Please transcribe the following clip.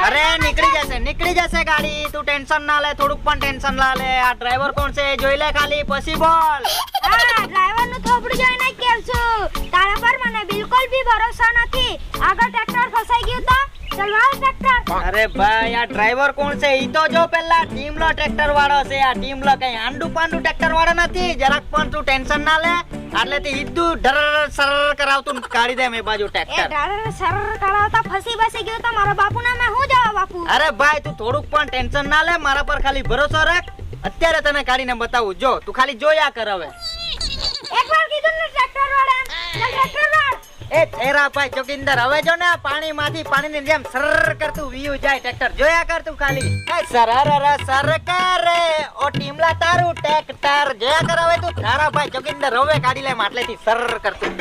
અરે નીકળી જશે ગાડી, તું ટેન્શન ના લે, થોડુંક પણ ટેન્શન ના લે. આ ડ્રાઈવર કોણ છે એ જોઈ લે ખાલી, પછી બોલ. હા, ડ્રાઈવર નું થોબડું જોઈને જ કહું છું. તારા પર મને બિલકુલ બી ભરોસો નથી. આગળ ટ્રેક્ટર ફસાઈ ગયું તો ચલવાળ ટ્રેક્ટર. અરે ભાઈ, આ ડ્રાઈવર કોણ છે ઈ તો જો પેલા. ટીમલો ટ્રેક્ટર વાળો છે આ. ટીમલો કઈ આંડુ પાંડુ ટ્રેક્ટર વાળો નથી. જરાક પણ તું ટેન્શન ના લે. એટલે તે ઈદુ ઢર સરર કરાવતું કાઢી દે મે બાજુ એ ટ્રેક્ટર. ડ્રાઈવર સરળ કરાવતા ફસી ગયો તો મારા બાપુના મેં હું જવાબ આપું? અરે ભાઈ, તું થોડુંક પણ ટેન્શન ના લે, મારા પર ખાલી ભરોસો રાખ. અત્યારે તને કાઢીને બતાવું, જો તું ખાલી જોયા કર હવે. એકવાર કીધું ને ટ્રેક્ટર વાળા, ચાલ ટ્રેક્ટર વાળ. એ તેરા ભાઈ જોગિંદર, હવે જો ને પાણીમાંથી પાણીની જેમ સરર કરતું વીયુ જાય ટ્રેક્ટર. જોયા કર તું ખાલી. એ સરર સરકારે ઓ ટીમલા તારું ટ્રેક્ટર. જોયા કર હવે તું. તારા ભાઈ જોગિંદર હવે કાઢી લે માટલેથી સરર કરતું.